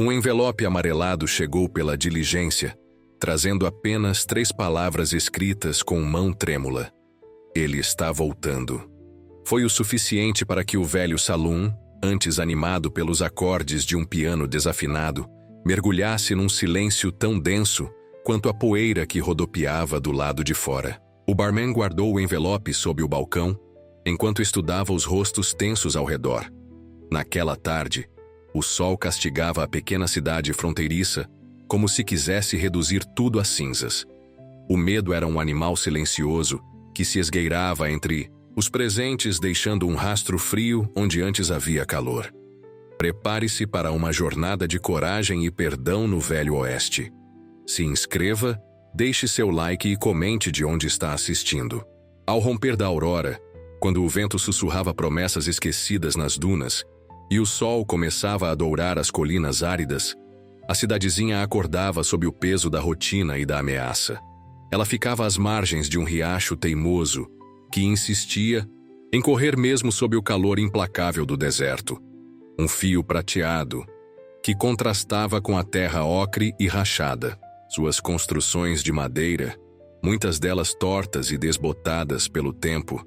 Um envelope amarelado chegou pela diligência, trazendo apenas 3 palavras escritas com mão trêmula. Ele está voltando. Foi o suficiente para que o velho Saloon, antes animado pelos acordes de um piano desafinado, mergulhasse num silêncio tão denso quanto a poeira que rodopiava do lado de fora. O barman guardou o envelope sob o balcão, enquanto estudava os rostos tensos ao redor. Naquela tarde, o sol castigava a pequena cidade fronteiriça como se quisesse reduzir tudo a cinzas. O medo era um animal silencioso que se esgueirava entre os presentes, deixando um rastro frio onde antes havia calor. Prepare-se para uma jornada de coragem e perdão no Velho Oeste. Se inscreva, deixe seu like e comente de onde está assistindo. Ao romper da aurora, quando o vento sussurrava promessas esquecidas nas dunas e o sol começava a dourar as colinas áridas, a cidadezinha acordava sob o peso da rotina e da ameaça. Ela ficava às margens de um riacho teimoso que insistia em correr mesmo sob o calor implacável do deserto. Um fio prateado que contrastava com a terra ocre e rachada. Suas construções de madeira, muitas delas tortas e desbotadas pelo tempo,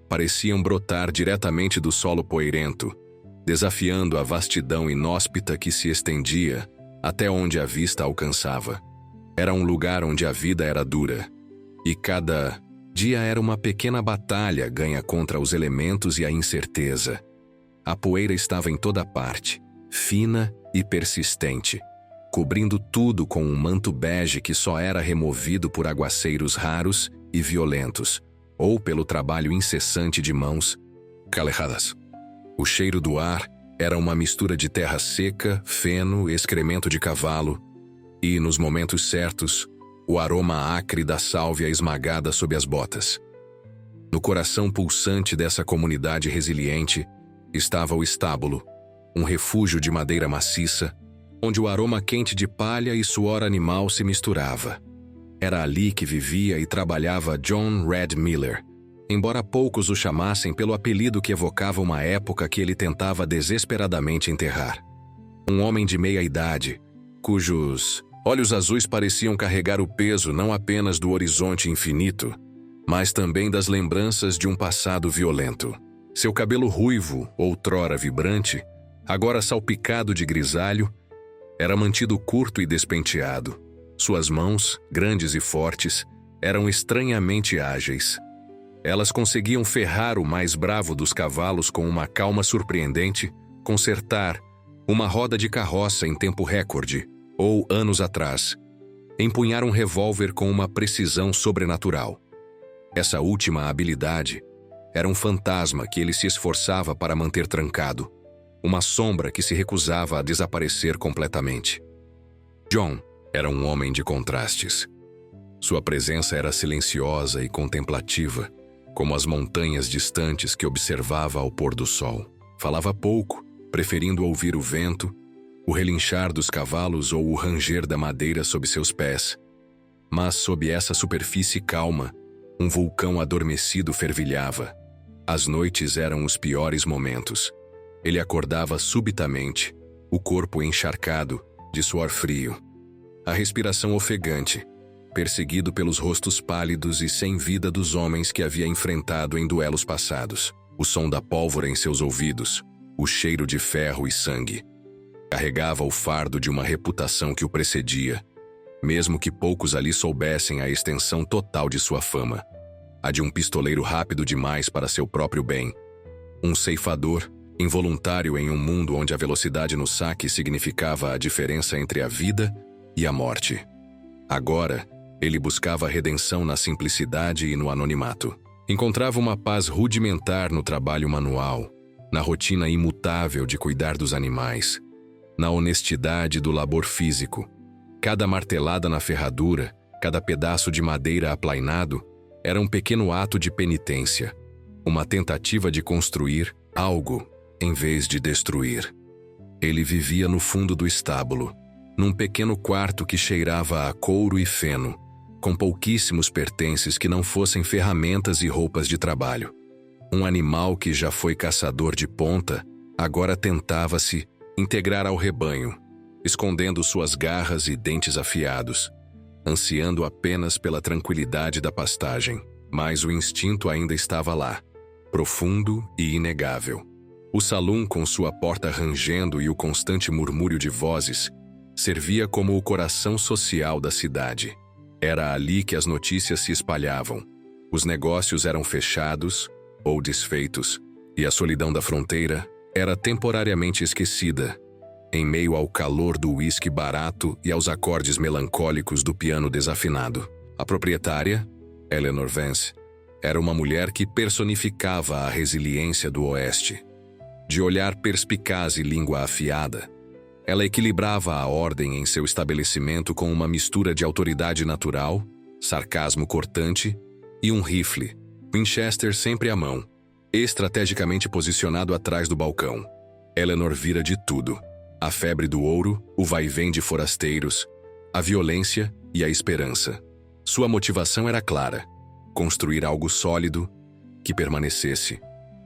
pareciam brotar diretamente do solo poeirento, desafiando a vastidão inóspita que se estendia até onde a vista alcançava. Era um lugar onde a vida era dura, e cada dia era uma pequena batalha ganha contra os elementos e a incerteza. A poeira estava em toda parte, fina e persistente, cobrindo tudo com um manto bege que só era removido por aguaceiros raros e violentos, ou pelo trabalho incessante de mãos calejadas. O cheiro do ar era uma mistura de terra seca, feno, excremento de cavalo e, nos momentos certos, o aroma acre da sálvia esmagada sob as botas. No coração pulsante dessa comunidade resiliente estava o estábulo, um refúgio de madeira maciça, onde o aroma quente de palha e suor animal se misturava. Era ali que vivia e trabalhava John Red Miller, embora poucos o chamassem pelo apelido que evocava uma época que ele tentava desesperadamente enterrar. Um homem de meia-idade, cujos olhos azuis pareciam carregar o peso não apenas do horizonte infinito, mas também das lembranças de um passado violento. Seu cabelo ruivo, outrora vibrante, agora salpicado de grisalho, era mantido curto e despenteado. Suas mãos, grandes e fortes, eram estranhamente ágeis. Elas conseguiam ferrar o mais bravo dos cavalos com uma calma surpreendente, consertar uma roda de carroça em tempo recorde, ou, anos atrás, empunhar um revólver com uma precisão sobrenatural. Essa última habilidade era um fantasma que ele se esforçava para manter trancado, uma sombra que se recusava a desaparecer completamente. John era um homem de contrastes. Sua presença era silenciosa e contemplativa, como as montanhas distantes que observava ao pôr do sol. Falava pouco, preferindo ouvir o vento, o relinchar dos cavalos ou o ranger da madeira sob seus pés. Mas sob essa superfície calma, um vulcão adormecido fervilhava. As noites eram os piores momentos. Ele acordava subitamente, o corpo encharcado, de suor frio, a respiração ofegante, perseguido pelos rostos pálidos e sem vida dos homens que havia enfrentado em duelos passados, o som da pólvora em seus ouvidos, o cheiro de ferro e sangue. Carregava o fardo de uma reputação que o precedia, mesmo que poucos ali soubessem a extensão total de sua fama, a de um pistoleiro rápido demais para seu próprio bem, um ceifador involuntário em um mundo onde a velocidade no saque significava a diferença entre a vida e a morte. Agora, ele buscava redenção na simplicidade e no anonimato. Encontrava uma paz rudimentar no trabalho manual, na rotina imutável de cuidar dos animais, na honestidade do labor físico. Cada martelada na ferradura, cada pedaço de madeira aplainado, era um pequeno ato de penitência, uma tentativa de construir algo em vez de destruir. Ele vivia no fundo do estábulo, num pequeno quarto que cheirava a couro e feno, com pouquíssimos pertences que não fossem ferramentas e roupas de trabalho. Um animal que já foi caçador de ponta, agora tentava-se integrar ao rebanho, escondendo suas garras e dentes afiados, ansiando apenas pela tranquilidade da pastagem. Mas o instinto ainda estava lá, profundo e inegável. O salão, com sua porta rangendo e o constante murmúrio de vozes, servia como o coração social da cidade. Era ali que as notícias se espalhavam. Os negócios eram fechados ou desfeitos, e a solidão da fronteira era temporariamente esquecida, em meio ao calor do uísque barato e aos acordes melancólicos do piano desafinado. A proprietária, Eleanor Vance, era uma mulher que personificava a resiliência do Oeste. De olhar perspicaz e língua afiada, ela equilibrava a ordem em seu estabelecimento com uma mistura de autoridade natural, sarcasmo cortante e um rifle, Winchester sempre à mão, estrategicamente posicionado atrás do balcão. Eleanor vira de tudo: a febre do ouro, o vai-vem de forasteiros, a violência e a esperança. Sua motivação era clara: construir algo sólido, que permanecesse.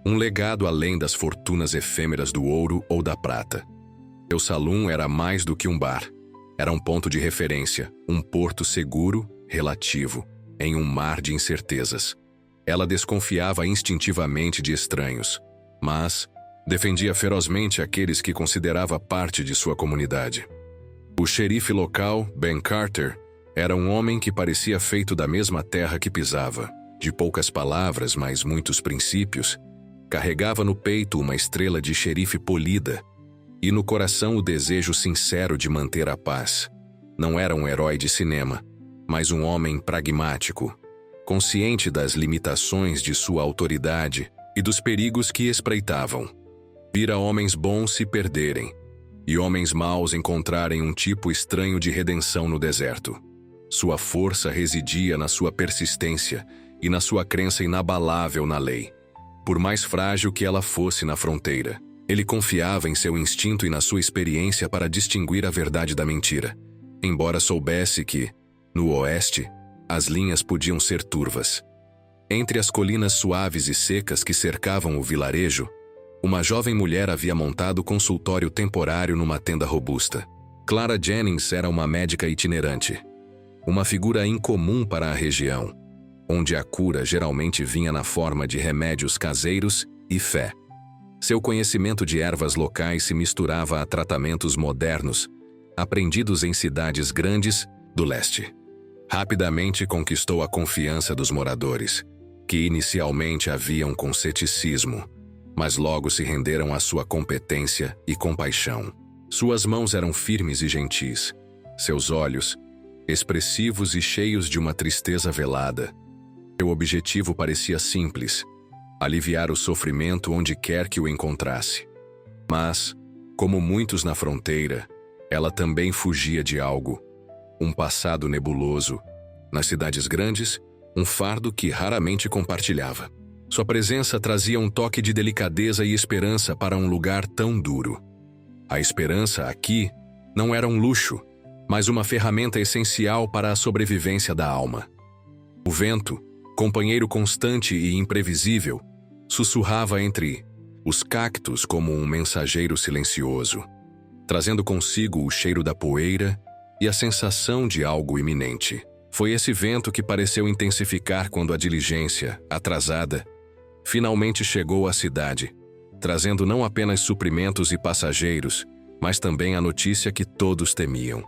Um legado além das fortunas efêmeras do ouro ou da prata. Seu salão era mais do que um bar. Era um ponto de referência, um porto seguro, relativo, em um mar de incertezas. Ela desconfiava instintivamente de estranhos, mas defendia ferozmente aqueles que considerava parte de sua comunidade. O xerife local, Ben Carter, era um homem que parecia feito da mesma terra que pisava. De poucas palavras, mas muitos princípios, carregava no peito uma estrela de xerife polida e no coração o desejo sincero de manter a paz. Não era um herói de cinema, mas um homem pragmático, consciente das limitações de sua autoridade e dos perigos que espreitavam. Vira homens bons se perderem e homens maus encontrarem um tipo estranho de redenção no deserto. Sua força residia na sua persistência e na sua crença inabalável na lei. Por mais frágil que ela fosse na fronteira, ele confiava em seu instinto e na sua experiência para distinguir a verdade da mentira, embora soubesse que, no oeste, as linhas podiam ser turvas. Entre as colinas suaves e secas que cercavam o vilarejo, uma jovem mulher havia montado consultório temporário numa tenda robusta. Clara Jennings era uma médica itinerante, uma figura incomum para a região, onde a cura geralmente vinha na forma de remédios caseiros e fé. Seu conhecimento de ervas locais se misturava a tratamentos modernos, aprendidos em cidades grandes do leste. Rapidamente conquistou a confiança dos moradores, que inicialmente a viam com ceticismo, mas logo se renderam à sua competência e compaixão. Suas mãos eram firmes e gentis, seus olhos, expressivos e cheios de uma tristeza velada. Seu objetivo parecia simples: aliviar o sofrimento onde quer que o encontrasse. Mas, como muitos na fronteira, ela também fugia de algo: um passado nebuloso. Nas cidades grandes, um fardo que raramente compartilhava. Sua presença trazia um toque de delicadeza e esperança para um lugar tão duro. A esperança aqui não era um luxo, mas uma ferramenta essencial para a sobrevivência da alma. O vento, companheiro constante e imprevisível, sussurrava entre os cactos como um mensageiro silencioso, trazendo consigo o cheiro da poeira e a sensação de algo iminente. Foi esse vento que pareceu intensificar quando a diligência, atrasada, finalmente chegou à cidade, trazendo não apenas suprimentos e passageiros, mas também a notícia que todos temiam.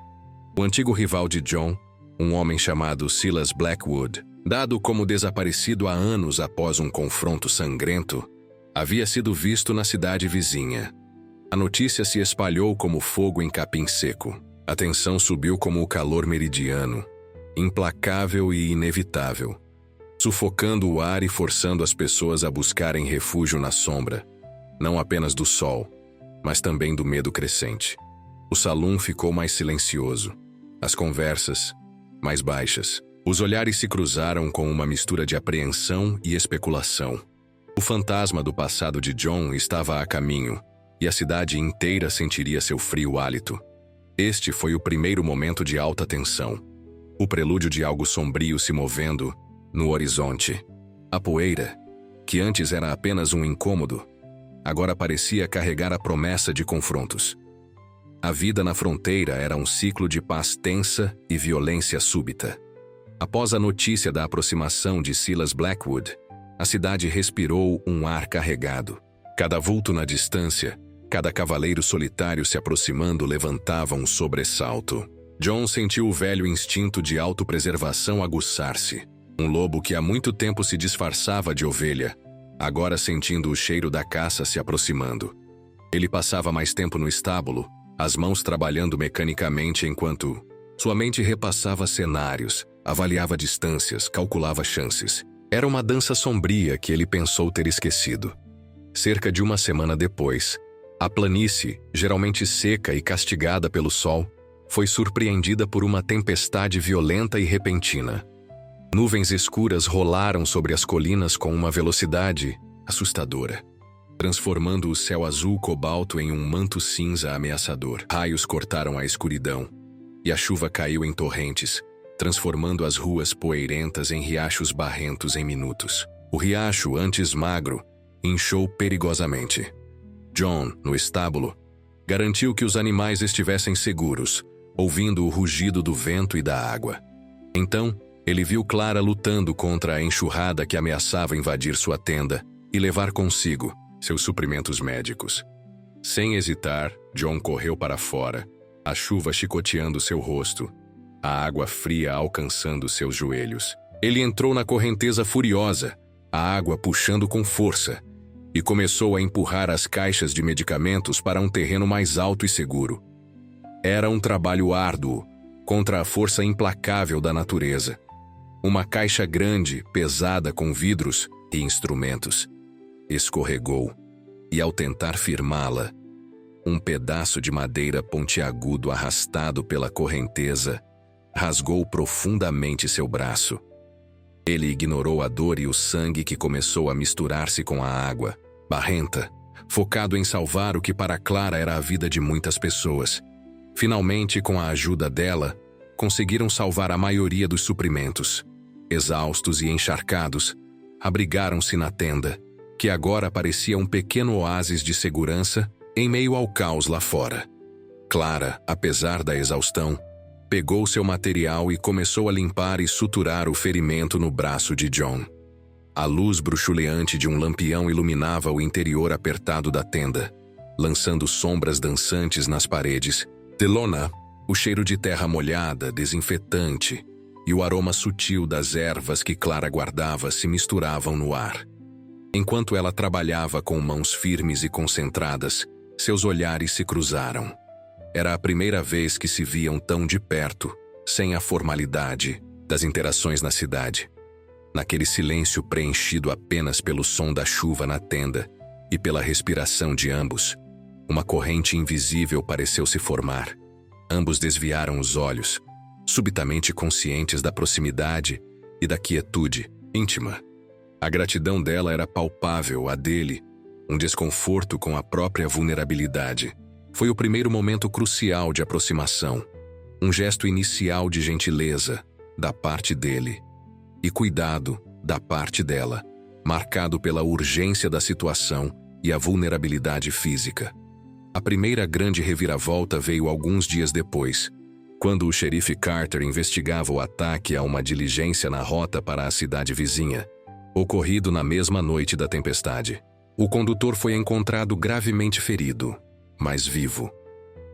O antigo rival de John, um homem chamado Silas Blackwood, dado como desaparecido há anos após um confronto sangrento, havia sido visto na cidade vizinha. A notícia se espalhou como fogo em capim seco. A tensão subiu como o calor meridiano, implacável e inevitável, sufocando o ar e forçando as pessoas a buscarem refúgio na sombra, não apenas do sol, mas também do medo crescente. O salão ficou mais silencioso, as conversas mais baixas. Os olhares se cruzaram com uma mistura de apreensão e especulação. O fantasma do passado de John estava a caminho, e a cidade inteira sentiria seu frio hálito. Este foi o primeiro momento de alta tensão, o prelúdio de algo sombrio se movendo no horizonte. A poeira, que antes era apenas um incômodo, agora parecia carregar a promessa de confrontos. A vida na fronteira era um ciclo de paz tensa e violência súbita. Após a notícia da aproximação de Silas Blackwood, a cidade respirou um ar carregado. Cada vulto na distância, cada cavaleiro solitário se aproximando levantava um sobressalto. John sentiu o velho instinto de autopreservação aguçar-se. Um lobo que há muito tempo se disfarçava de ovelha, agora sentindo o cheiro da caça se aproximando. Ele passava mais tempo no estábulo, as mãos trabalhando mecanicamente enquanto sua mente repassava cenários, avaliava distâncias, calculava chances. Era uma dança sombria que ele pensou ter esquecido. Cerca de uma semana depois, a planície, geralmente seca e castigada pelo sol, foi surpreendida por uma tempestade violenta e repentina. Nuvens escuras rolaram sobre as colinas com uma velocidade assustadora, transformando o céu azul cobalto em um manto cinza ameaçador. Raios cortaram a escuridão, e a chuva caiu em torrentes, transformando as ruas poeirentas em riachos barrentos em minutos. O riacho, antes magro, inchou perigosamente. John, no estábulo, garantiu que os animais estivessem seguros, ouvindo o rugido do vento e da água. Então, ele viu Clara lutando contra a enxurrada que ameaçava invadir sua tenda e levar consigo seus suprimentos médicos. Sem hesitar, John correu para fora, a chuva chicoteando seu rosto, a água fria alcançando seus joelhos. Ele entrou na correnteza furiosa, a água puxando com força, e começou a empurrar as caixas de medicamentos para um terreno mais alto e seguro. Era um trabalho árduo, contra a força implacável da natureza. Uma caixa grande, pesada com vidros e instrumentos, escorregou, e ao tentar firmá-la, um pedaço de madeira pontiagudo arrastado pela correnteza rasgou profundamente seu braço. Ele ignorou a dor e o sangue que começou a misturar-se com a água, barrenta, focado em salvar o que para Clara era a vida de muitas pessoas. Finalmente, com a ajuda dela, conseguiram salvar a maioria dos suprimentos. Exaustos e encharcados, abrigaram-se na tenda, que agora parecia um pequeno oásis de segurança em meio ao caos lá fora. Clara, apesar da exaustão, pegou seu material e começou a limpar e suturar o ferimento no braço de John. A luz bruxuleante de um lampião iluminava o interior apertado da tenda, lançando sombras dançantes nas paredes. De lona, o cheiro de terra molhada, desinfetante, e o aroma sutil das ervas que Clara guardava se misturavam no ar. Enquanto ela trabalhava com mãos firmes e concentradas, seus olhares se cruzaram. Era a primeira vez que se viam tão de perto, sem a formalidade das interações na cidade. Naquele silêncio preenchido apenas pelo som da chuva na tenda e pela respiração de ambos, uma corrente invisível pareceu se formar. Ambos desviaram os olhos, subitamente conscientes da proximidade e da quietude íntima. A gratidão dela era palpável, a dele, um desconforto com a própria vulnerabilidade. Foi o primeiro momento crucial de aproximação, um gesto inicial de gentileza da parte dele e cuidado da parte dela, marcado pela urgência da situação e a vulnerabilidade física. A primeira grande reviravolta veio alguns dias depois, quando o xerife Carter investigava o ataque a uma diligência na rota para a cidade vizinha, ocorrido na mesma noite da tempestade. O condutor foi encontrado gravemente ferido, mas vivo,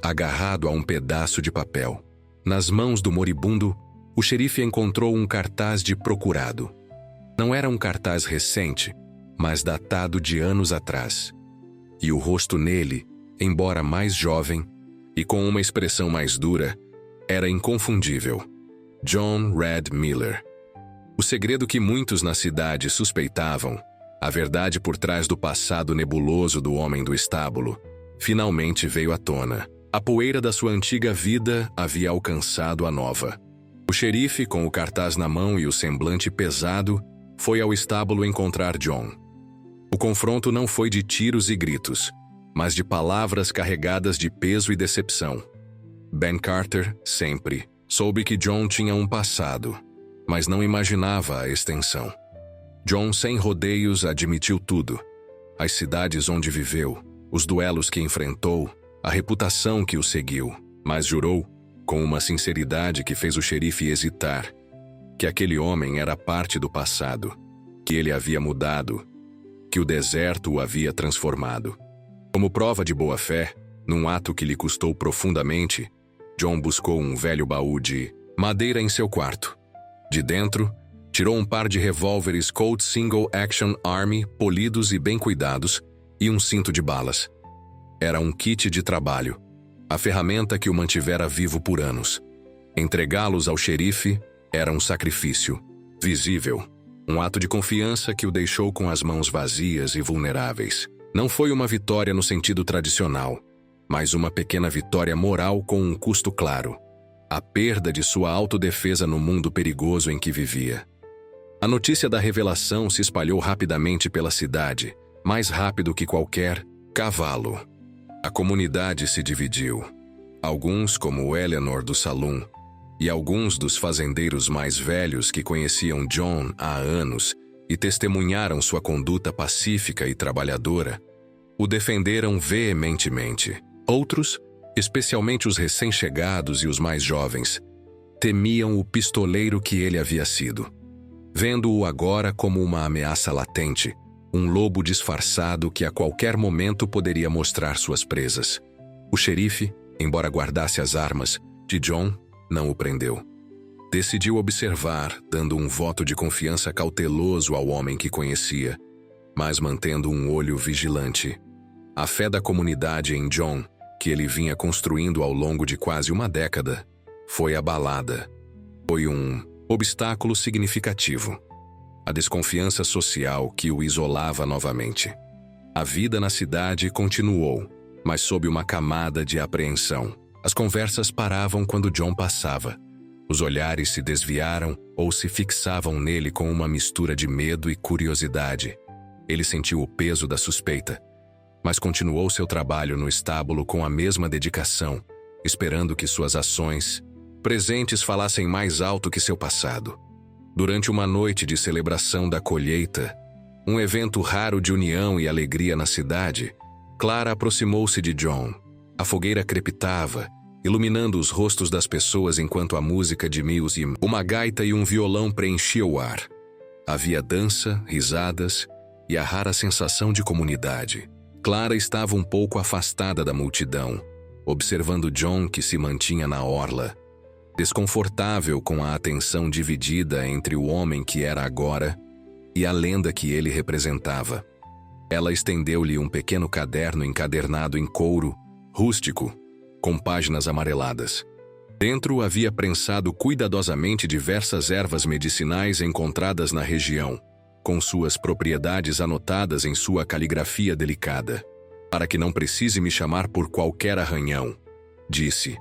agarrado a um pedaço de papel. Nas mãos do moribundo, o xerife encontrou um cartaz de procurado. Não era um cartaz recente, mas datado de anos atrás. E o rosto nele, embora mais jovem e com uma expressão mais dura, era inconfundível. John Red Miller. O segredo que muitos na cidade suspeitavam, a verdade por trás do passado nebuloso do homem do estábulo, finalmente veio à tona. A poeira da sua antiga vida havia alcançado a nova. O xerife, com o cartaz na mão e o semblante pesado, foi ao estábulo encontrar John. O confronto não foi de tiros e gritos, mas de palavras carregadas de peso e decepção. Ben Carter, sempre, soube que John tinha um passado, mas não imaginava a extensão. John, sem rodeios, admitiu tudo. As cidades onde viveu, os duelos que enfrentou, a reputação que o seguiu, mas jurou, com uma sinceridade que fez o xerife hesitar, que aquele homem era parte do passado, que ele havia mudado, que o deserto o havia transformado. Como prova de boa-fé, num ato que lhe custou profundamente, John buscou um velho baú de madeira em seu quarto. De dentro, tirou um par de revólveres Colt Single Action Army polidos e bem cuidados e um cinto de balas. Era um kit de trabalho, a ferramenta que o mantivera vivo por anos. Entregá-los ao xerife era um sacrifício, visível, um ato de confiança que o deixou com as mãos vazias e vulneráveis. Não foi uma vitória no sentido tradicional, mas uma pequena vitória moral com um custo claro: a perda de sua autodefesa no mundo perigoso em que vivia. A notícia da revelação se espalhou rapidamente pela cidade, mais rápido que qualquer cavalo. A comunidade se dividiu. Alguns, como Eleanor do Saloon, e alguns dos fazendeiros mais velhos que conheciam John há anos e testemunharam sua conduta pacífica e trabalhadora, o defenderam veementemente. Outros, especialmente os recém-chegados e os mais jovens, temiam o pistoleiro que ele havia sido, vendo-o agora como uma ameaça latente, um lobo disfarçado que a qualquer momento poderia mostrar suas presas. O xerife, embora guardasse as armas, de John não o prendeu. Decidiu observar, dando um voto de confiança cauteloso ao homem que conhecia, mas mantendo um olho vigilante. A fé da comunidade em John, que ele vinha construindo ao longo de quase uma década, foi abalada. Foi um obstáculo significativo. A desconfiança social que o isolava novamente. A vida na cidade continuou, mas sob uma camada de apreensão. As conversas paravam quando John passava. Os olhares se desviaram ou se fixavam nele com uma mistura de medo e curiosidade. Ele sentiu o peso da suspeita, mas continuou seu trabalho no estábulo com a mesma dedicação, esperando que suas ações presentes falassem mais alto que seu passado. Durante uma noite de celebração da colheita, um evento raro de união e alegria na cidade, Clara aproximou-se de John. A fogueira crepitava, iluminando os rostos das pessoas enquanto a música de Mills e uma gaita e um violão preenchia o ar. Havia dança, risadas e a rara sensação de comunidade. Clara estava um pouco afastada da multidão, observando John, que se mantinha na orla, desconfortável com a atenção dividida entre o homem que era agora e a lenda que ele representava. Ela estendeu-lhe um pequeno caderno encadernado em couro, rústico, com páginas amareladas. Dentro havia prensado cuidadosamente diversas ervas medicinais encontradas na região, com suas propriedades anotadas em sua caligrafia delicada. Para que não precise me chamar por qualquer arranhão, disse.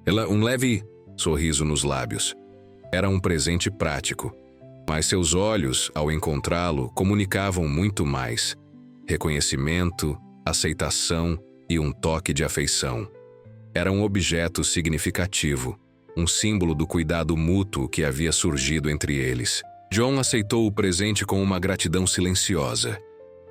Ela um leve sorriso nos lábios. Era um presente prático, mas seus olhos, ao encontrá-lo, comunicavam muito mais: reconhecimento, aceitação e um toque de afeição. Era um objeto significativo, um símbolo do cuidado mútuo que havia surgido entre eles. John aceitou o presente com uma gratidão silenciosa,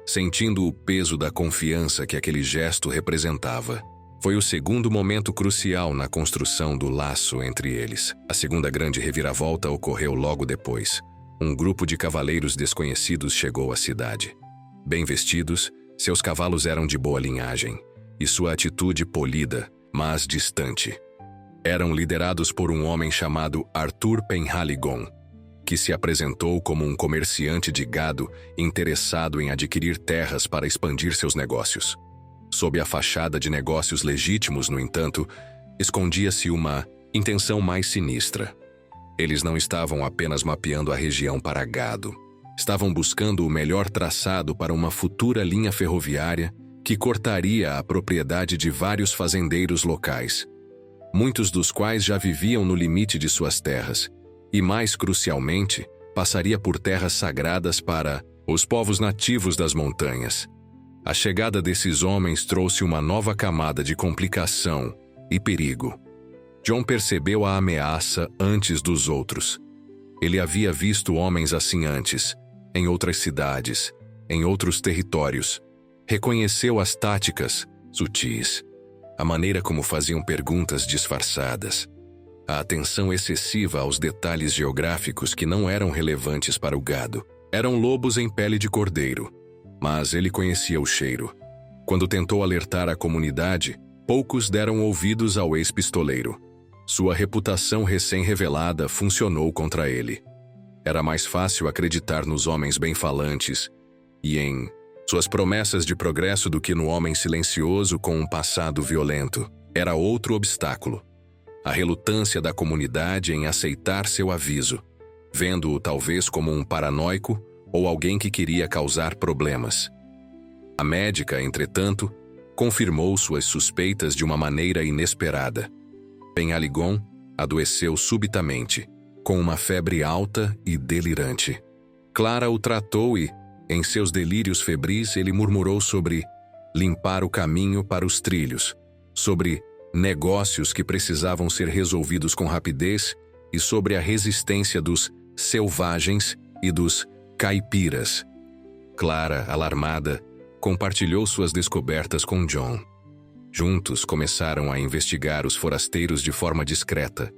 sentindo o peso da confiança que aquele gesto representava. Foi o segundo momento crucial na construção do laço entre eles. A segunda grande reviravolta ocorreu logo depois. Um grupo de cavaleiros desconhecidos chegou à cidade. Bem vestidos, seus cavalos eram de boa linhagem, e sua atitude polida, mas distante. Eram liderados por um homem chamado Arthur Penhaligon, que se apresentou como um comerciante de gado interessado em adquirir terras para expandir seus negócios. Sob a fachada de negócios legítimos, no entanto, escondia-se uma intenção mais sinistra. Eles não estavam apenas mapeando a região para gado. Estavam buscando o melhor traçado para uma futura linha ferroviária que cortaria a propriedade de vários fazendeiros locais, muitos dos quais já viviam no limite de suas terras, e mais crucialmente, passaria por terras sagradas para os povos nativos das montanhas. A chegada desses homens trouxe uma nova camada de complicação e perigo. John percebeu a ameaça antes dos outros. Ele havia visto homens assim antes, em outras cidades, em outros territórios. Reconheceu as táticas, sutis, A maneira como faziam perguntas disfarçadas. A atenção excessiva aos detalhes geográficos que não eram relevantes para o gado. Eram lobos em pele de cordeiro. Mas ele conhecia o cheiro. Quando tentou alertar a comunidade, poucos deram ouvidos ao ex-pistoleiro. Sua reputação recém-revelada funcionou contra ele. Era mais fácil acreditar nos homens bem-falantes e em suas promessas de progresso do que no homem silencioso com um passado violento. Era outro obstáculo. A relutância da comunidade em aceitar seu aviso, vendo-o talvez como um paranoico ou alguém que queria causar problemas. A médica, entretanto, confirmou suas suspeitas de uma maneira inesperada. Penhaligon adoeceu subitamente, com uma febre alta e delirante. Clara o tratou e, em seus delírios febris, ele murmurou sobre limpar o caminho para os trilhos, sobre negócios que precisavam ser resolvidos com rapidez e sobre a resistência dos selvagens e dos caipiras. Clara, alarmada, compartilhou suas descobertas com John. Juntos começaram a investigar os forasteiros de forma discreta,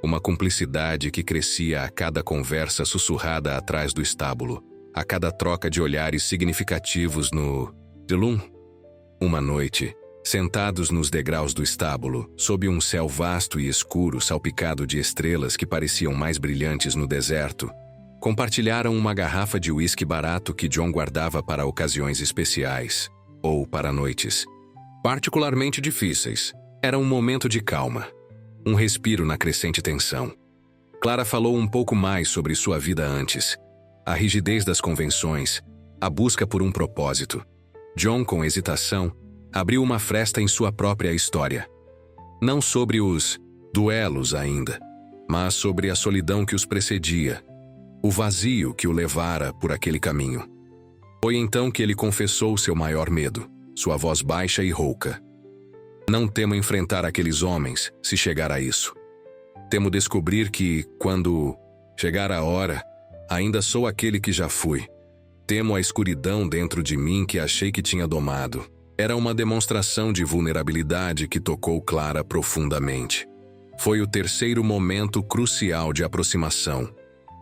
uma cumplicidade que crescia a cada conversa sussurrada atrás do estábulo, a cada troca de olhares significativos no Delum. Uma noite, sentados nos degraus do estábulo, sob um céu vasto e escuro salpicado de estrelas que pareciam mais brilhantes no deserto, compartilharam uma garrafa de uísque barato que John guardava para ocasiões especiais, ou para noites particularmente difíceis. Era um momento de calma, um respiro na crescente tensão. Clara falou um pouco mais sobre sua vida antes, a rigidez das convenções, a busca por um propósito. John, com hesitação, abriu uma fresta em sua própria história. Não sobre os duelos ainda, mas sobre a solidão que os precedia, o vazio que o levara por aquele caminho. Foi então que ele confessou seu maior medo, sua voz baixa e rouca. Não temo enfrentar aqueles homens, se chegar a isso. Temo descobrir que, quando chegar a hora, ainda sou aquele que já fui. Temo a escuridão dentro de mim que achei que tinha domado. Era uma demonstração de vulnerabilidade que tocou Clara profundamente. Foi o terceiro momento crucial de aproximação.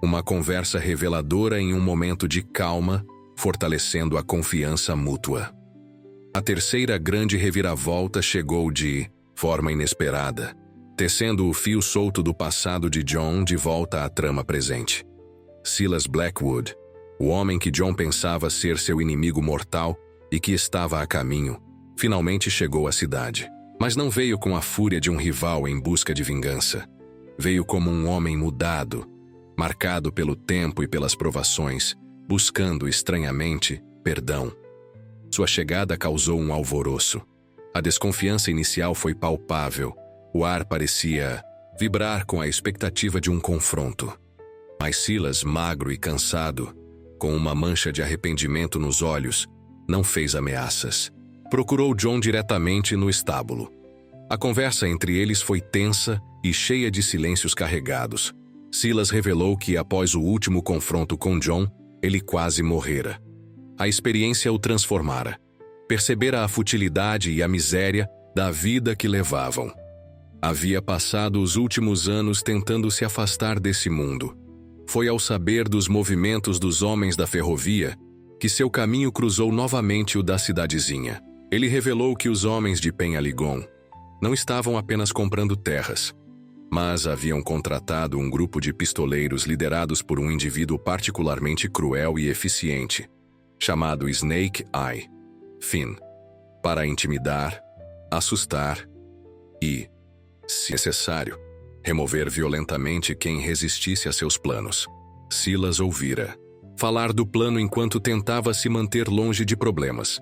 Uma conversa reveladora em um momento de calma, fortalecendo a confiança mútua. A terceira grande reviravolta chegou de forma inesperada, tecendo o fio solto do passado de John de volta à trama presente. Silas Blackwood, o homem que John pensava ser seu inimigo mortal e que estava a caminho, finalmente chegou à cidade. Mas não veio com a fúria de um rival em busca de vingança. Veio como um homem mudado, marcado pelo tempo e pelas provações, buscando estranhamente perdão. Sua chegada causou um alvoroço. A desconfiança inicial foi palpável. O ar parecia vibrar com a expectativa de um confronto. Mas Silas, magro e cansado, com uma mancha de arrependimento nos olhos, não fez ameaças. Procurou John diretamente no estábulo. A conversa entre eles foi tensa e cheia de silêncios carregados. Silas revelou que, após o último confronto com John, ele quase morrera. A experiência o transformara. Percebera a futilidade e a miséria da vida que levavam. Havia passado os últimos anos tentando se afastar desse mundo. Foi ao saber dos movimentos dos homens da ferrovia que seu caminho cruzou novamente o da cidadezinha. Ele revelou que os homens de Penhaligon não estavam apenas comprando terras, mas haviam contratado um grupo de pistoleiros liderados por um indivíduo particularmente cruel e eficiente, chamado Snake Eye, Finn, para intimidar, assustar e, se necessário, remover violentamente quem resistisse a seus planos. Silas ouvira falar do plano enquanto tentava se manter longe de problemas.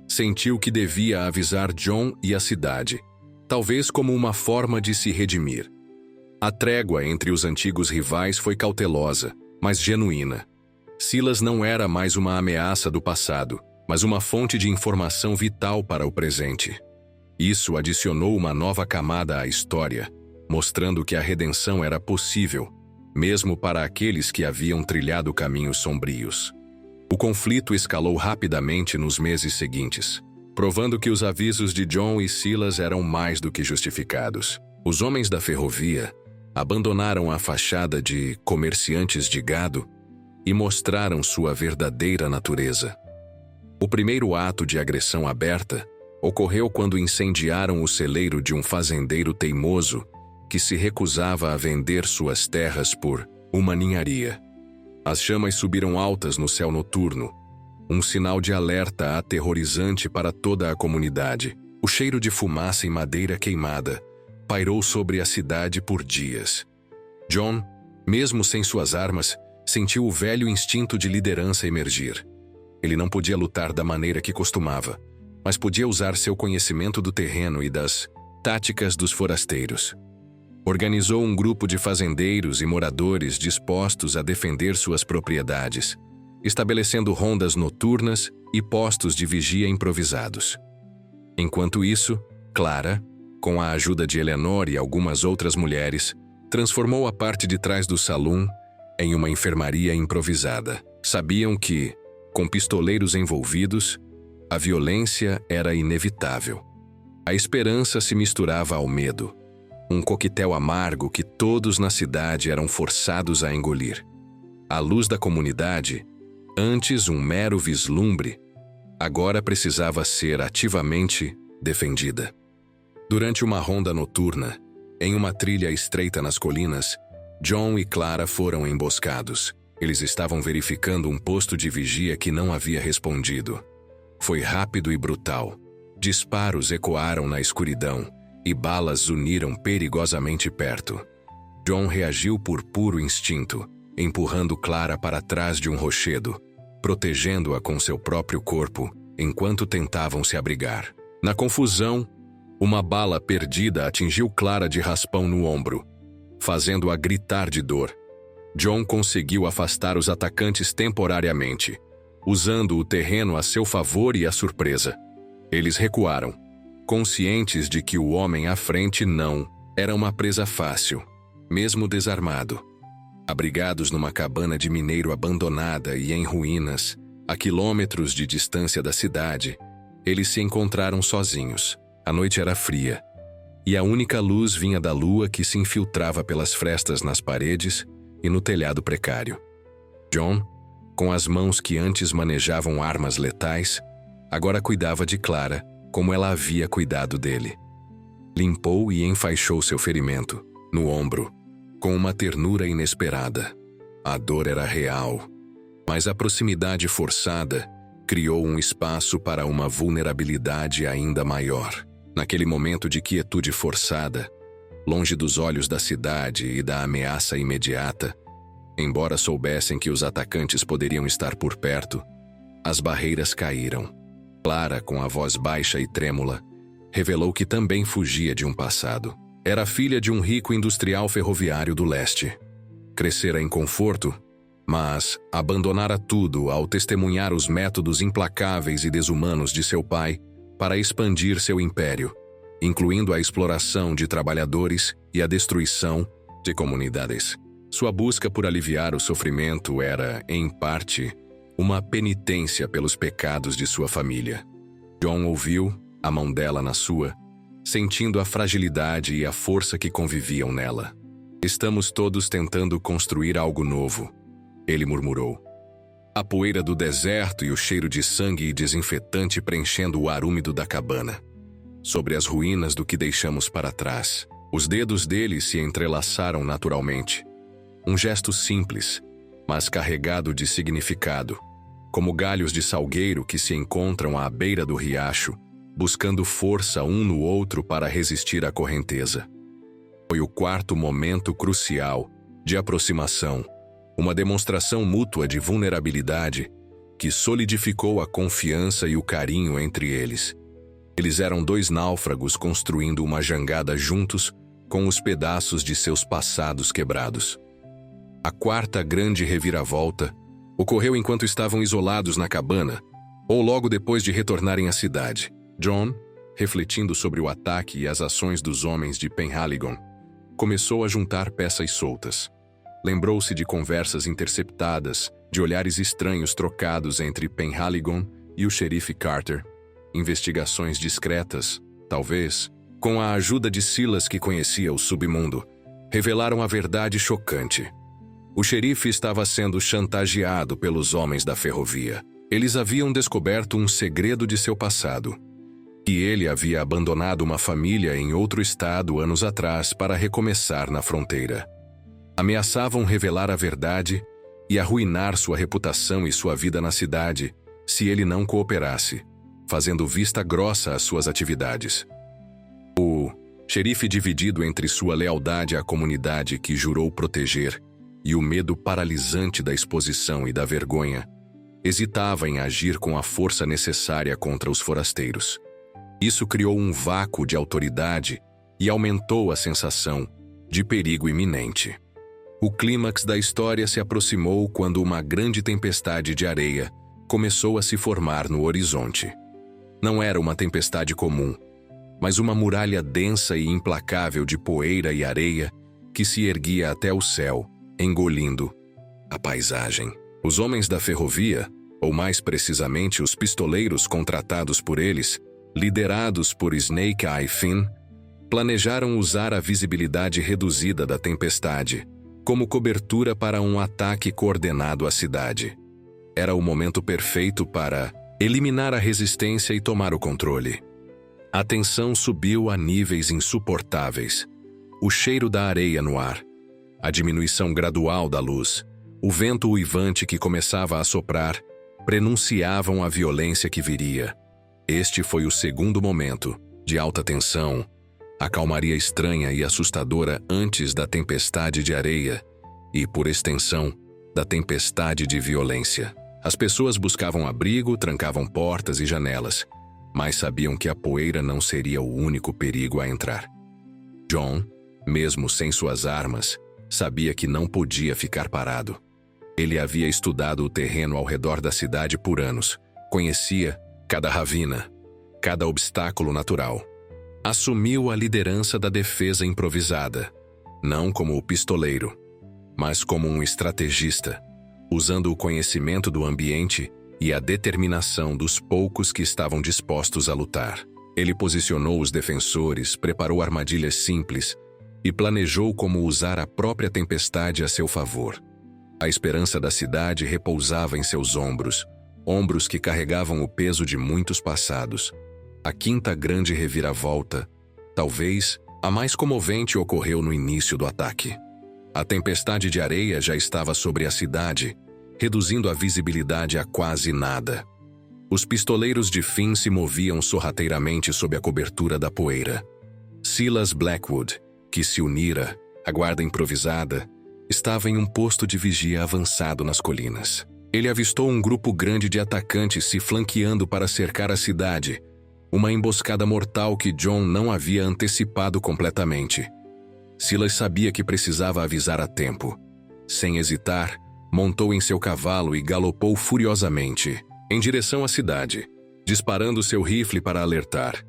Sentiu que devia avisar John e a cidade, talvez como uma forma de se redimir. A trégua entre os antigos rivais foi cautelosa, mas genuína. Silas não era mais uma ameaça do passado, mas uma fonte de informação vital para o presente. Isso adicionou uma nova camada à história, mostrando que a redenção era possível, mesmo para aqueles que haviam trilhado caminhos sombrios. O conflito escalou rapidamente nos meses seguintes. provando que os avisos de John e Silas eram mais do que justificados. Os homens da ferrovia abandonaram a fachada de comerciantes de gado e mostraram sua verdadeira natureza. O primeiro ato de agressão aberta ocorreu quando incendiaram o celeiro de um fazendeiro teimoso que se recusava a vender suas terras por uma ninharia. As chamas subiram altas no céu noturno, um sinal de alerta aterrorizante para toda a comunidade. O cheiro de fumaça e madeira queimada pairou sobre a cidade por dias. John, mesmo sem suas armas, sentiu o velho instinto de liderança emergir. Ele não podia lutar da maneira que costumava, mas podia usar seu conhecimento do terreno e das táticas dos forasteiros. Organizou um grupo de fazendeiros e moradores dispostos a defender suas propriedades, estabelecendo rondas noturnas e postos de vigia improvisados. Enquanto isso, Clara, com a ajuda de Eleanor e algumas outras mulheres, transformou a parte de trás do salão em uma enfermaria improvisada. Sabiam que, com pistoleiros envolvidos, a violência era inevitável. A esperança se misturava ao medo, um coquetel amargo que todos na cidade eram forçados a engolir. A luz da comunidade, antes um mero vislumbre, agora precisava ser ativamente defendida. Durante uma ronda noturna, em uma trilha estreita nas colinas, John e Clara foram emboscados. Eles estavam verificando um posto de vigia que não havia respondido. Foi rápido e brutal. Disparos ecoaram na escuridão e balas zuniram perigosamente perto. John reagiu por puro instinto, empurrando Clara para trás de um rochedo, protegendo-a com seu próprio corpo enquanto tentavam se abrigar. Na confusão, uma bala perdida atingiu Clara de raspão no ombro, fazendo-a gritar de dor. John conseguiu afastar os atacantes temporariamente, usando o terreno a seu favor e a surpresa. Eles recuaram, conscientes de que o homem à frente não era uma presa fácil, mesmo desarmado. Abrigados numa cabana de mineiro abandonada e em ruínas, a quilômetros de distância da cidade, eles se encontraram sozinhos. A noite era fria, e a única luz vinha da lua que se infiltrava pelas frestas nas paredes e no telhado precário. John, com as mãos que antes manejavam armas letais, agora cuidava de Clara como ela havia cuidado dele. Limpou e enfaixou seu ferimento, no ombro, com uma ternura inesperada. A dor era real, mas a proximidade forçada criou um espaço para uma vulnerabilidade ainda maior. Naquele momento de quietude forçada, longe dos olhos da cidade e da ameaça imediata, embora soubessem que os atacantes poderiam estar por perto, as barreiras caíram. Clara, com a voz baixa e trêmula, revelou que também fugia de um passado. Era filha de um rico industrial ferroviário do leste. Crescera em conforto, mas abandonara tudo ao testemunhar os métodos implacáveis e desumanos de seu pai para expandir seu império, incluindo a exploração de trabalhadores e a destruição de comunidades. Sua busca por aliviar o sofrimento era, em parte, uma penitência pelos pecados de sua família. John ouviu, a mão dela na sua, sentindo a fragilidade e a força que conviviam nela. Estamos todos tentando construir algo novo, ele murmurou. A poeira do deserto e o cheiro de sangue e desinfetante preenchendo o ar úmido da cabana. Sobre as ruínas do que deixamos para trás, os dedos dele se entrelaçaram naturalmente. Um gesto simples, mas carregado de significado, como galhos de salgueiro que se encontram à beira do riacho, buscando força um no outro para resistir à correnteza. Foi o quarto momento crucial de aproximação, uma demonstração mútua de vulnerabilidade que solidificou a confiança e o carinho entre eles. Eles eram dois náufragos construindo uma jangada juntos com os pedaços de seus passados quebrados. A quarta grande reviravolta ocorreu enquanto estavam isolados na cabana, ou logo depois de retornarem à cidade. John, refletindo sobre o ataque e as ações dos homens de Penhaligon, começou a juntar peças soltas. Lembrou-se de conversas interceptadas, de olhares estranhos trocados entre Penhaligon e o xerife Carter. investigações discretas, talvez, com a ajuda de Silas que conhecia o submundo, revelaram a verdade chocante. O xerife estava sendo chantageado pelos homens da ferrovia. Eles haviam descoberto um segredo de seu passado. Que ele havia abandonado uma família em outro estado anos atrás para recomeçar na fronteira. Ameaçavam revelar a verdade e arruinar sua reputação e sua vida na cidade se ele não cooperasse, fazendo vista grossa às suas atividades. O xerife, dividido entre sua lealdade à comunidade que jurou proteger e o medo paralisante da exposição e da vergonha, hesitava em agir com a força necessária contra os forasteiros. Isso criou um vácuo de autoridade e aumentou a sensação de perigo iminente. O clímax da história se aproximou quando uma grande tempestade de areia começou a se formar no horizonte. Não era uma tempestade comum, mas uma muralha densa e implacável de poeira e areia que se erguia até o céu, engolindo a paisagem. Os homens da ferrovia, ou mais precisamente os pistoleiros contratados por eles, liderados por Snake Eye Finn, planejaram usar a visibilidade reduzida da tempestade como cobertura para um ataque coordenado à cidade. Era o momento perfeito para eliminar a resistência e tomar o controle. A tensão subiu a níveis insuportáveis. O cheiro da areia no ar, a diminuição gradual da luz, o vento uivante que começava a soprar, prenunciavam a violência que viria. Este foi o segundo momento, de alta tensão, a calmaria estranha e assustadora antes da tempestade de areia e, por extensão, da tempestade de violência. As pessoas buscavam abrigo, trancavam portas e janelas, mas sabiam que a poeira não seria o único perigo a entrar. John, mesmo sem suas armas, sabia que não podia ficar parado. Ele havia estudado o terreno ao redor da cidade por anos, conhecia cada ravina, cada obstáculo natural. Assumiu a liderança da defesa improvisada, não como o pistoleiro, mas como um estrategista, usando o conhecimento do ambiente e a determinação dos poucos que estavam dispostos a lutar. Ele posicionou os defensores, preparou armadilhas simples e planejou como usar a própria tempestade a seu favor. A esperança da cidade repousava em seus ombros, ombros que carregavam o peso de muitos passados. A quinta grande reviravolta, talvez a mais comovente, ocorreu no início do ataque. A tempestade de areia já estava sobre a cidade, reduzindo a visibilidade a quase nada. Os pistoleiros de Finn se moviam sorrateiramente sob a cobertura da poeira. Silas Blackwood, que se unira à guarda improvisada, estava em um posto de vigia avançado nas colinas. Ele avistou um grupo grande de atacantes se flanqueando para cercar a cidade, uma emboscada mortal que John não havia antecipado completamente. Silas sabia que precisava avisar a tempo. Sem hesitar, montou em seu cavalo e galopou furiosamente em direção à cidade, disparando seu rifle para alertar,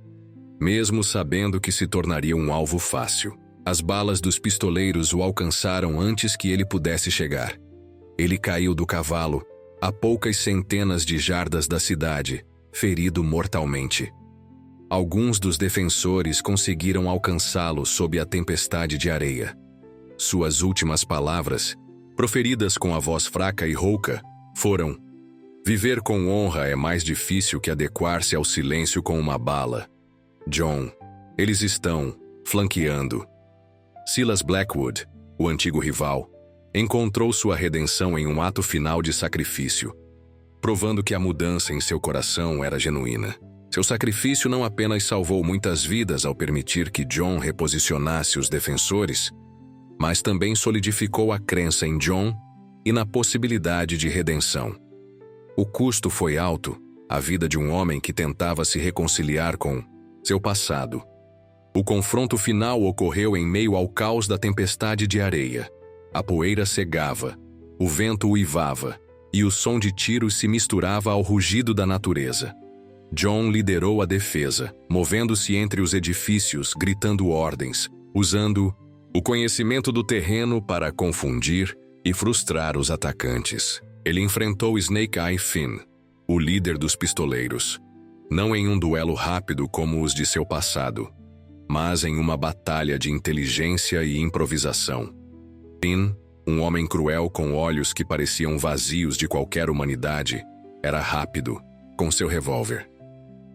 mesmo sabendo que se tornaria um alvo fácil. As balas dos pistoleiros o alcançaram antes que ele pudesse chegar. Ele caiu do cavalo, a poucas centenas de jardas da cidade, ferido mortalmente. Alguns dos defensores conseguiram alcançá-lo sob a tempestade de areia. Suas últimas palavras, proferidas com a voz fraca e rouca, foram: "Viver com honra é mais difícil que adequar-se ao silêncio com uma bala. John, eles estão flanqueando." Silas Blackwood, o antigo rival, encontrou sua redenção em um ato final de sacrifício, provando que a mudança em seu coração era genuína. Seu sacrifício não apenas salvou muitas vidas ao permitir que John reposicionasse os defensores, mas também solidificou a crença em John e na possibilidade de redenção. O custo foi alto, a vida de um homem que tentava se reconciliar com seu passado. O confronto final ocorreu em meio ao caos da tempestade de areia. A poeira cegava, o vento uivava, e o som de tiros se misturava ao rugido da natureza. John liderou a defesa, movendo-se entre os edifícios, gritando ordens, usando o conhecimento do terreno para confundir e frustrar os atacantes. Ele enfrentou Snake Eye Finn, o líder dos pistoleiros. Não em um duelo rápido como os de seu passado, mas em uma batalha de inteligência e improvisação. Finn, um homem cruel com olhos que pareciam vazios de qualquer humanidade, era rápido, com seu revólver.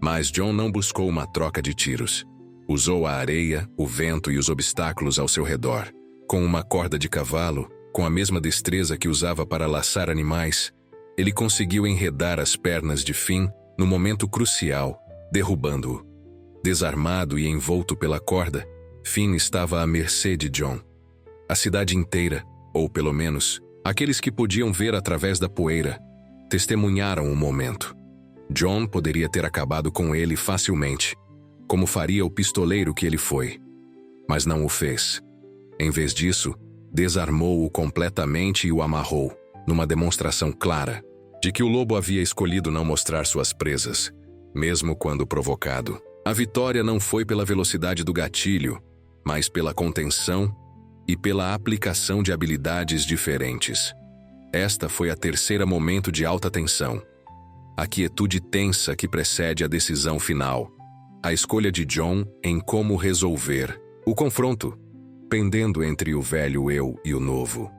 Mas Jon não buscou uma troca de tiros. Usou a areia, o vento e os obstáculos ao seu redor. Com uma corda de cavalo, com a mesma destreza que usava para laçar animais, ele conseguiu enredar as pernas de Finn no momento crucial, derrubando-o. Desarmado e envolto pela corda, Finn estava à mercê de Jon. A cidade inteira, ou pelo menos, aqueles que podiam ver através da poeira, testemunharam o momento. Jon poderia ter acabado com ele facilmente, como faria o pistoleiro que ele foi. Mas não o fez. Em vez disso, desarmou-o completamente e o amarrou, numa demonstração clara de que o lobo havia escolhido não mostrar suas presas, mesmo quando provocado. A vitória não foi pela velocidade do gatilho, mas pela contenção e pela aplicação de habilidades diferentes. Esta foi a terceira momento de alta tensão. A quietude tensa que precede a decisão final. A escolha de Jon em como resolver o confronto, pendendo entre o velho eu e o novo.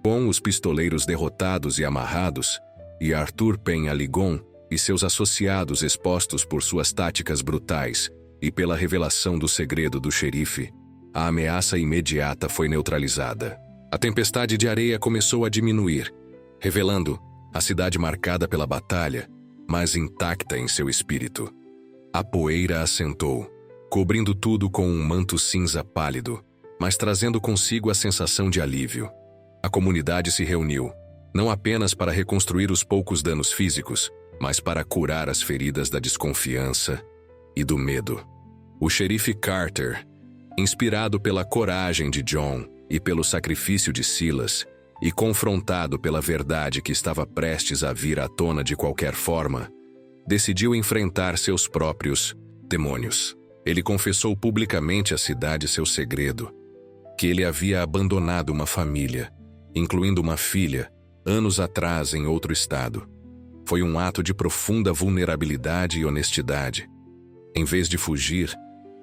Com os pistoleiros derrotados e amarrados, e Arthur Penn-Aligon e seus associados expostos por suas táticas brutais e pela revelação do segredo do xerife, a ameaça imediata foi neutralizada. A tempestade de areia começou a diminuir, revelando a cidade marcada pela batalha, mas intacta em seu espírito. A poeira assentou, cobrindo tudo com um manto cinza pálido, mas trazendo consigo a sensação de alívio. A comunidade se reuniu, não apenas para reconstruir os poucos danos físicos, mas para curar as feridas da desconfiança e do medo. O xerife Carter, inspirado pela coragem de Jon e pelo sacrifício de Silas, e confrontado pela verdade que estava prestes a vir à tona de qualquer forma, decidiu enfrentar seus próprios demônios. Ele confessou publicamente à cidade seu segredo, que ele havia abandonado uma família, incluindo uma filha, anos atrás em outro estado. Foi um ato de profunda vulnerabilidade e honestidade. Em vez de fugir,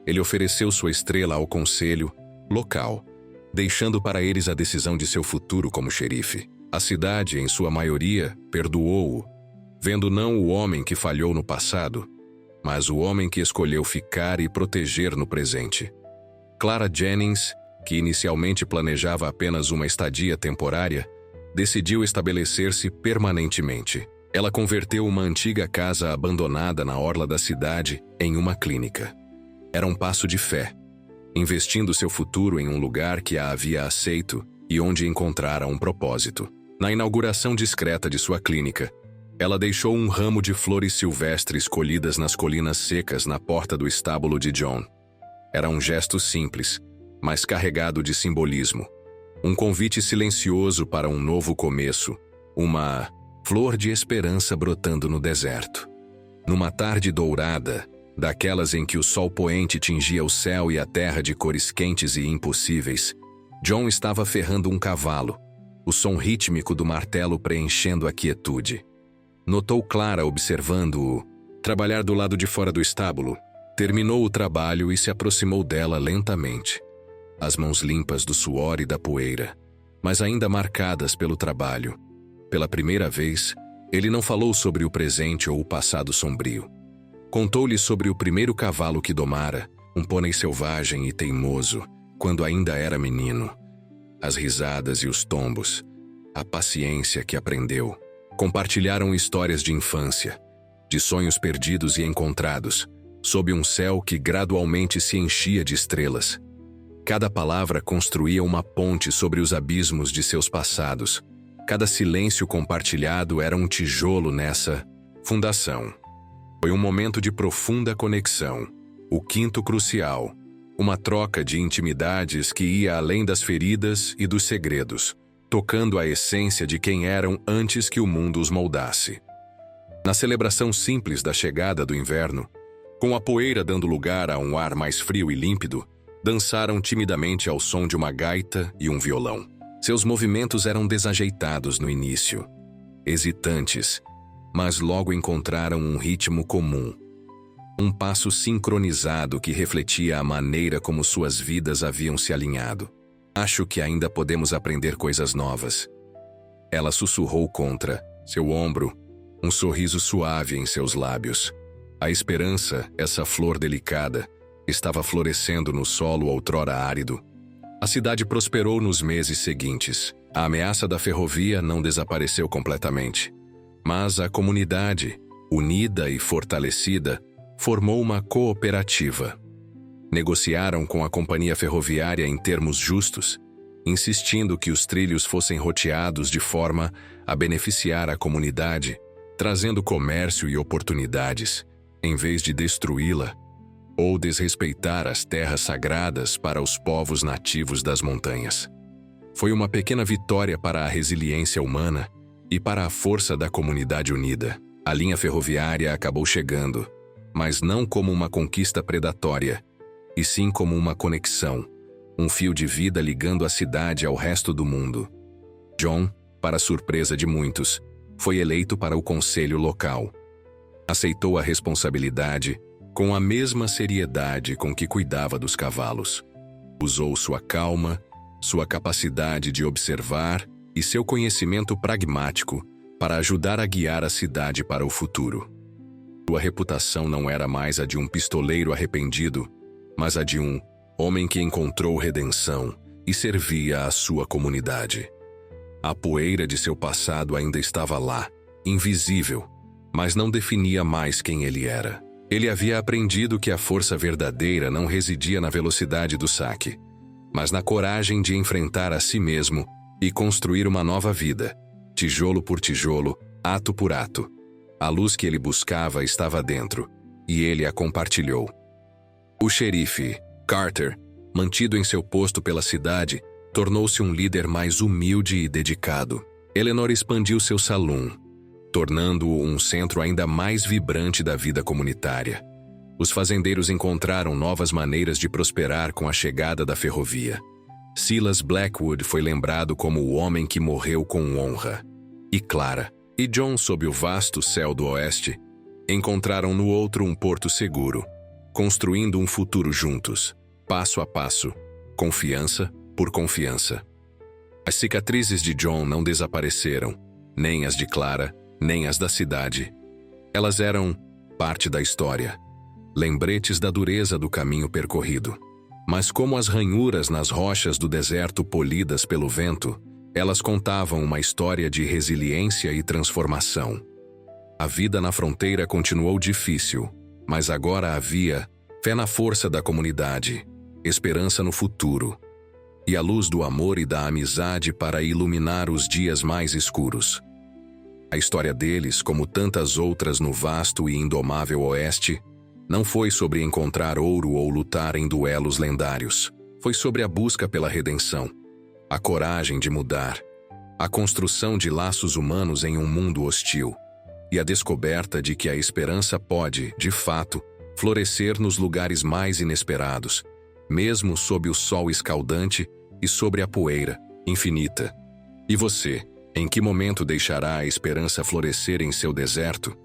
ele ofereceu sua estrela ao conselho local, deixando para eles a decisão de seu futuro como xerife. A cidade, em sua maioria, perdoou-o, vendo não o homem que falhou no passado, mas o homem que escolheu ficar e proteger no presente. Clara Jennings, que inicialmente planejava apenas uma estadia temporária, decidiu estabelecer-se permanentemente. Ela converteu uma antiga casa abandonada na orla da cidade em uma clínica. Era um passo de fé, investindo seu futuro em um lugar que a havia aceito e onde encontrara um propósito. Na inauguração discreta de sua clínica, ela deixou um ramo de flores silvestres colhidas nas colinas secas na porta do estábulo de Jon. Era um gesto simples, mas carregado de simbolismo. Um convite silencioso para um novo começo, uma flor de esperança brotando no deserto. Numa tarde dourada, daquelas em que o sol poente tingia o céu e a terra de cores quentes e impossíveis, Jon estava ferrando um cavalo, o som rítmico do martelo preenchendo a quietude. Notou Clara observando-o trabalhar do lado de fora do estábulo. Terminou o trabalho e se aproximou dela lentamente, as mãos limpas do suor e da poeira, mas ainda marcadas pelo trabalho. Pela primeira vez, ele não falou sobre o presente ou o passado sombrio. Contou-lhe sobre o primeiro cavalo que domara, um pônei selvagem e teimoso, quando ainda era menino. As risadas e os tombos, a paciência que aprendeu. Compartilharam histórias de infância, de sonhos perdidos e encontrados, sob um céu que gradualmente se enchia de estrelas. Cada palavra construía uma ponte sobre os abismos de seus passados. Cada silêncio compartilhado era um tijolo nessa fundação. Foi um momento de profunda conexão, o quinto crucial, uma troca de intimidades que ia além das feridas e dos segredos, tocando a essência de quem eram antes que o mundo os moldasse. Na celebração simples da chegada do inverno, com a poeira dando lugar a um ar mais frio e límpido, dançaram timidamente ao som de uma gaita e um violão. Seus movimentos eram desajeitados no início, hesitantes, mas logo encontraram um ritmo comum, Um passo sincronizado que refletia a maneira como suas vidas haviam se alinhado. Acho que ainda podemos aprender coisas novas. Ela sussurrou contra seu ombro, um sorriso suave em seus lábios. A esperança, essa flor delicada, estava florescendo no solo outrora árido. A cidade prosperou nos meses seguintes. A ameaça da ferrovia não desapareceu completamente. Mas a comunidade, unida e fortalecida, formou uma cooperativa. Negociaram com a companhia ferroviária em termos justos, insistindo que os trilhos fossem roteados de forma a beneficiar a comunidade, trazendo comércio e oportunidades, em vez de destruí-la ou desrespeitar as terras sagradas para os povos nativos das montanhas. Foi uma pequena vitória para a resiliência humana e para a força da comunidade unida. A linha ferroviária acabou chegando, mas não como uma conquista predatória, e sim como uma conexão, um fio de vida ligando a cidade ao resto do mundo. John, para surpresa de muitos, foi eleito para o conselho local. Aceitou a responsabilidade com a mesma seriedade com que cuidava dos cavalos. Usou sua calma, sua capacidade de observar e seu conhecimento pragmático para ajudar a guiar a cidade para o futuro. Sua reputação não era mais a de um pistoleiro arrependido, mas a de um homem que encontrou redenção e servia à sua comunidade. A poeira de seu passado ainda estava lá, invisível, mas não definia mais quem ele era. Ele havia aprendido que a força verdadeira não residia na velocidade do saque, mas na coragem de enfrentar a si mesmo e construir uma nova vida, tijolo por tijolo, ato por ato. A luz que ele buscava estava dentro, e ele a compartilhou. O xerife, Carter, mantido em seu posto pela cidade, tornou-se um líder mais humilde e dedicado. Eleanor expandiu seu salão, tornando-o um centro ainda mais vibrante da vida comunitária. Os fazendeiros encontraram novas maneiras de prosperar com a chegada da ferrovia. Silas Blackwood foi lembrado como o homem que morreu com honra. E Clara e John, sob o vasto céu do oeste, encontraram no outro um porto seguro, construindo um futuro juntos, passo a passo, confiança por confiança. As cicatrizes de John não desapareceram, nem as de Clara, nem as da cidade. Elas eram parte da história, lembretes da dureza do caminho percorrido. Mas como as ranhuras nas rochas do deserto polidas pelo vento, elas contavam uma história de resiliência e transformação. A vida na fronteira continuou difícil, mas agora havia fé na força da comunidade, esperança no futuro, e a luz do amor e da amizade para iluminar os dias mais escuros. A história deles, como tantas outras no vasto e indomável oeste, não foi sobre encontrar ouro ou lutar em duelos lendários. Foi sobre a busca pela redenção, a coragem de mudar, a construção de laços humanos em um mundo hostil, e a descoberta de que a esperança pode, de fato, florescer nos lugares mais inesperados, mesmo sob o sol escaldante e sobre a poeira infinita. E você, em que momento deixará a esperança florescer em seu deserto?